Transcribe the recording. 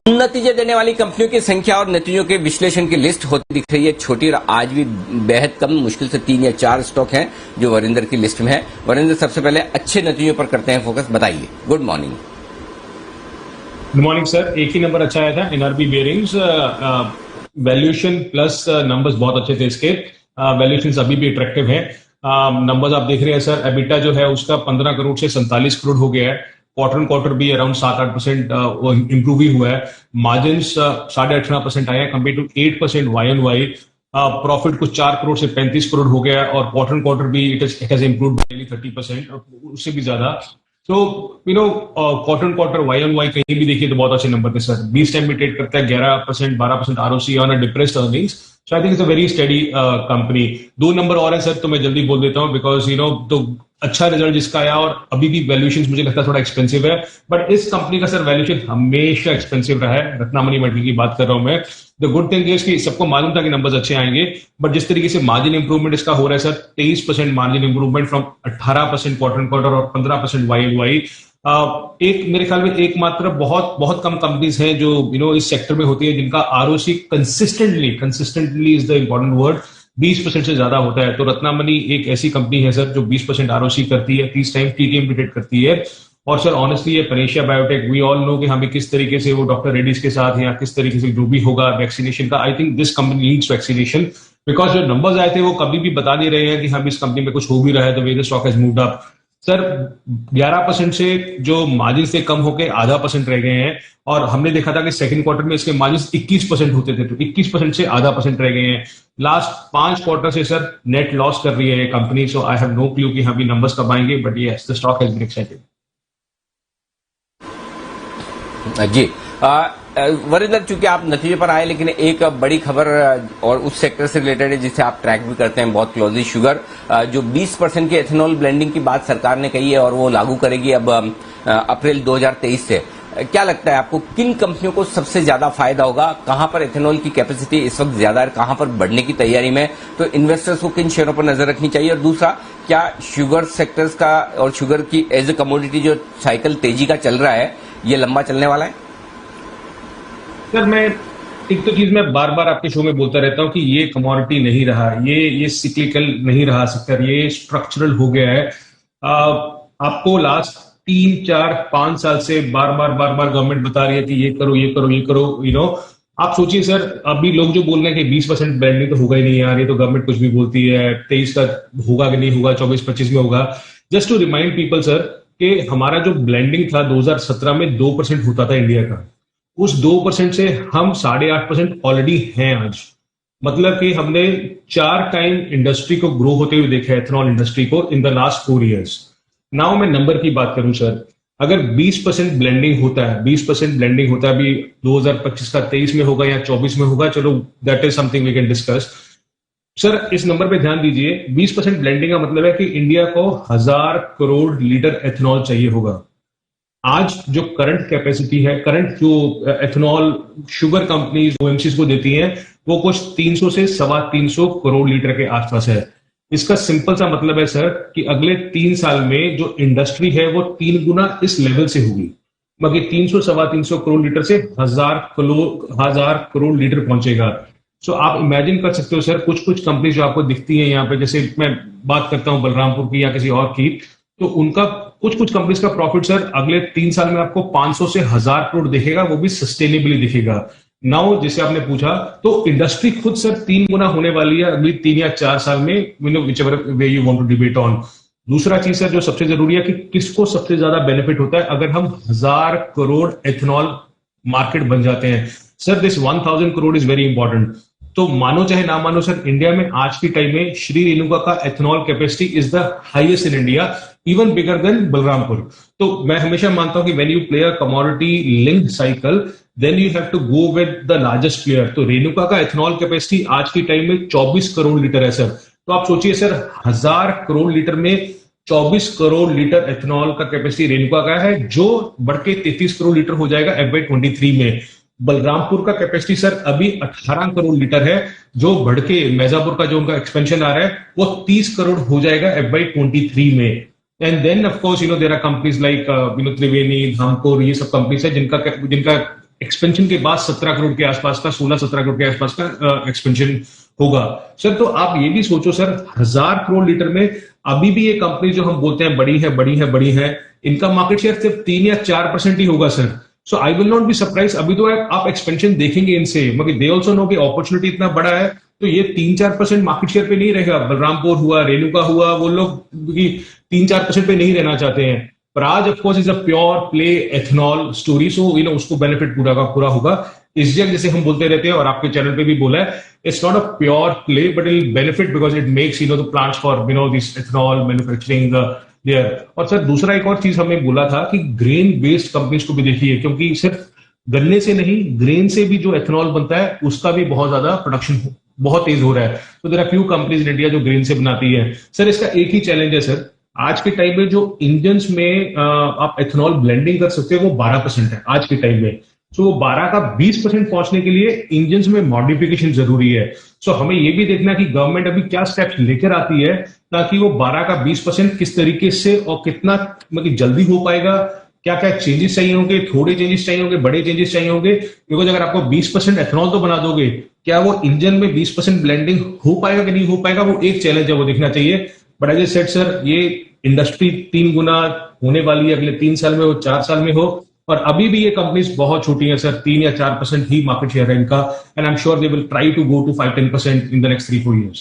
नतीजे देने वाली कंपनियों की संख्या और नतीजों के विश्लेषण की लिस्ट होती दिख रही है छोटी, और आज भी बेहद कम, मुश्किल से 3 या 4 स्टॉक हैं जो वरिंदर की लिस्ट में है। वरिंदर, सबसे पहले अच्छे नतीजों पर करते हैं फोकस, बताइए। Good morning. Good morning sir. एक ही नंबर अच्छा आया था, NRB bearings. Valuation plus numbers बहुत अच्छे थे इसके। वैल्यूएशन अभी भी अट्रैक्टिव है। नंबर्स आप देख रहे हैं सर, एबिटा जो है उसका 15 करोड़ से 47 करोड़ हो गया है। क्वार्टर ऑन क्वार्टर भी अराउंड 7-8% इंप्रूव ही हुआ है। मार्जिन 18.5% आया compare to 8% Y on Y. Profit कुछ 4 करोड़ से 35 करोड़ हो गया, और क्वार्टर ऑन क्वार्टर भी इट हैज इंप्रूव्ड बाय 30%, और उससे भी ज्यादा। तो quarter on quarter Y on Y कहीं भी देखिए तो बहुत अच्छे नंबर थे सर। 20 टाइम भी ट्रेड करता है, 11% 12% ROC on a depressed earnings. So I think it's a very steady company. 2 number और है सर, तो मैं जल्दी बोल देता हूँ, बिकॉज तो अच्छा रिजल्ट जिसका आया, और अभी भी वैल्यूएशन मुझे लगता है थोड़ा एक्सपेंसिव है, बट इस कंपनी का सर वैल्यूएशन हमेशा एक्सपेंसिव रहा है। रत्नामणि मेटल की बात कर रहा हूं मैं। द गुड थिंग इज कि सबको मालूम था कि नंबर्स अच्छे आएंगे, बट जिस तरीके से मार्जिन इंप्रूवमेंट इसका हो रहा है sir, 23% margin improvement from 18% quarter quarter और 15% वाई एन वाई। एक मेरे ख्याल में एकमात्र बहुत बहुत कम कंपनीज हैं जो इस सेक्टर में होती है जिनका ROC consistently is the important word 20% से ज्यादा होता है। तो रत्नामणि एक ऐसी कंपनी है सर जो 20% आरओसी करती है, 30 टाइम टीटीएम भी ट्रेड करती है। और सर ऑनेस्टली ये Panacea Biotech, we all know कि हमें किस तरीके से वो डॉक्टर रेड्डीज के साथ या किस तरीके से जो भी होगा वैक्सीनेशन का, I think this company needs vaccination, because जो नंबर्स आए थे वो कभी भी बता नहीं रहे हैं कि हम इस कंपनी में कुछ हो भी रहा है। तो वे stock has moved up sir. 11% से जो मार्जिन से कम होकर 0.5% रह गए हैं, और हमने देखा था कि सेकंड क्वार्टर में इसके मार्जिन 21% होते थे, तो 21% से 0.5% रह गए हैं। लास्ट 5 क्वार्टर से सर नेट लॉस कर रही है ये company. So I have no clue कि हम भी नंबर्स कब आएंगे, but yes the stock has been excited. जी वरिंदर, चूंकि आप नतीजे पर आए, लेकिन एक बड़ी खबर और उस सेक्टर से रिलेटेड है जिसे आप ट्रैक भी करते हैं बहुत क्लोजली, शुगर, जो 20% की एथेनॉल ब्लेंडिंग की बात सरकार ने कही है और वो लागू करेगी अब अप्रैल 2023 से। क्या लगता है आपको, किन कंपनियों को सबसे ज्यादा फायदा होगा? कहां पर एथेनॉल की कैपेसिटी इस वक्त ज्यादा है, कहां पर बढ़ने की तैयारी में? तो इन्वेस्टर्स को किन शेयरों पर नजर रखनी चाहिए? और दूसरा, क्या शुगर सेक्टर्स का और शुगर की एज ए कमोडिटी जो साइकिल तेजी का चल रहा है, ये लंबा चलने वाला है? सर मैं एक तो चीज मैं बार बार आपके शो में बोलता रहता हूं कि ये कमोडिटी नहीं रहा, ये सिक्लिकल नहीं रहा सेक्टर, ये स्ट्रक्चरल हो गया है। आपको लास्ट 3-4-5 साल से बार बार गवर्नमेंट बता रही है कि ये करो ये करो ये करो। आप सोचिए सर, अभी लोग जो बोल रहे हैं कि 20% ब्लेंडिंग तो होगा ही नहीं यार, ये तो गवर्नमेंट कुछ भी बोलती है, 23 का होगा कि नहीं होगा, 24-25 में होगा। Just to remind people sir कि हमारा जो ब्लेंडिंग था 2017 में 2% होता था इंडिया का, उस 2% से हम 8.5% ऑलरेडी हैं आज। मतलब कि हमने 4 टाइम इंडस्ट्री को ग्रो होते हुए देखा है, एथेनॉल इंडस्ट्री को, in the last 4 years. Now मैं नंबर की बात करूं सर, अगर 20% ब्लेंडिंग होता है, 20% ब्लेंडिंग होता है, अभी 2025 का 23 में होगा या 24 में होगा, चलो that is something we can discuss. Sir इस नंबर पे ध्यान दीजिए, 20% ब्लेंडिंग का मतलब है कि इंडिया को 1000 करोड़ लीटर एथेनॉल चाहिए होगा। आज जो करंट कैपेसिटी है, करंट जो एथेनॉल शुगर कंपनीज ओएमसीज को देती हैं, वो कुछ 300 से 325 करोड़ लीटर के आसपास है। इसका सिंपल सा मतलब है सर कि अगले 3 साल में जो इंडस्ट्री है वो 3 गुना इस लेवल से होगी। बाकी 300-325 करोड़ लीटर से 1000 करोड़ लीटर पहुंचेगा। सो आप इमेजिन कर सकते हो सर, कुछ कंपनी जो आपको दिखती है यहाँ पे, जैसे मैं बात करता हूं बलरामपुर की या किसी और की, तो उनका कुछ कंपनीज का प्रॉफिट सर अगले 3 साल में आपको 500 से 1000 करोड़ दिखेगा, वो भी सस्टेनेबली दिखेगा। नाउ जैसे आपने पूछा, तो इंडस्ट्री खुद सर 3 गुना होने वाली है अगली 3 या 4 साल में, whichever way you want to debate on. दूसरा चीज सर जो सबसे जरूरी है कि किसको सबसे ज्यादा बेनिफिट होता है अगर हम 1000 करोड़ एथेनॉल मार्केट बन जाते हैं। Sir this 1000 crore is very important. तो मानो चाहे ना मानो सर, इंडिया में आज की टाइम में श्री रेणुका का ethanol capacity is the highest in India, even bigger than Balrampur. तो मैं हमेशा मानता हूं कि when you play a commodity linked cycle, then you have to go with the largest player. तो रेणुका का एथेनॉल कैपेसिटी आज की टाइम में 24 करोड़ लीटर है सर। तो आप सोचिए सर, 1000 करोड़ लीटर में 24 करोड़ लीटर एथेनॉल का कैपेसिटी रेणुका का है, जो बढ़ के 33 करोड़ लीटर हो जाएगा FY23 में। बलरामपुर का कैपेसिटी सर अभी 18 करोड़ लीटर है, जो बढ़ के मैजापुर का जो उनका एक्सपेंशन आ रहा है वो 30 करोड़ हो जाएगा FY23 में। And then of course there are companies like Triveni, Dhampur, ये सब कंपनीज है जिनका एक्सपेंशन के बाद 17 करोड़ के आसपास का, 16-17 करोड़ के आसपास का एक्सपेंशन होगा सर। तो आप ये भी सोचो सर, 1000 करोड़ लीटर में अभी भी ये कंपनी जो हम बोलते हैं बड़ी है, इनका मार्केट शेयर सिर्फ 3 या 4% ही होगा sir. So I will not be surprise, अभी तो आप एक्सपेंशन देखेंगे इनसे, मगर दे ऑल्सो नो कि अपॉर्चुनिटी इतना बड़ा है, तो ये 3-4% मार्केट शेयर पे नहीं रहेगा। बलरामपुर हुआ, रेणुका हुआ, वो लोग 3-4% पे नहीं रहना चाहते हैं। पर आज of course is a pure play ethanol story, so उसको बेनिफिट पूरा का पूरा होगा। इसजेक जैसे हम बोलते रहते हैं और आपके चैनल पे भी बोला है, it's not a pure play but it benefit because it makes the plants for this ethanol manufacturing there. और सर दूसरा एक और चीज हमने बोला था कि ग्रेन बेस्ड कंपनीज को भी देखिए, क्योंकि सिर्फ गन्ने से नहीं, ग्रेन से भी जो एथेनॉल बनता है उसका भी बहुत ज्यादा प्रोडक्शन बहुत तेज हो रहा है। तो there are few companies in India जो ग्रेन से बनाती है। सर इसका एक ही चैलेंज है सर, आज के टाइम में जो इंजन्स में आप एथेनॉल ब्लेंडिंग कर सकते हो वो 12% है आज के टाइम में। सो वो 12 का 20% पहुंचने के लिए इंजन्स में मॉडिफिकेशन जरूरी है। सो हमें ये भी देखना कि गवर्नमेंट अभी क्या स्टेप्स लेकर आती है ताकि वो 12 का 20% किस तरीके से और कितना मतलब जल्दी हो पाएगा, क्या क्या चेंजेस चाहिए होंगे, थोड़े चेंजेस चाहिए होंगे, बड़े चेंजेस चाहिए होंगे। बिकॉज अगर आपको 20% एथेनॉल तो बना दोगे, क्या वो इंजन में 20% ब्लेंडिंग हो पाएगा कि नहीं हो पाएगा, वो एक चैलेंज है, वो देखना चाहिए। But as a said sir, ये इंडस्ट्री 3 गुना होने वाली है अगले 3 साल में हो, 4 साल में हो, और अभी भी ये कंपनीज बहुत छोटी हैं सर, 3 या 4% ही मार्केट शेयर है इनका, and I am sure they will try to go to 5-10% in the next 3-4 years।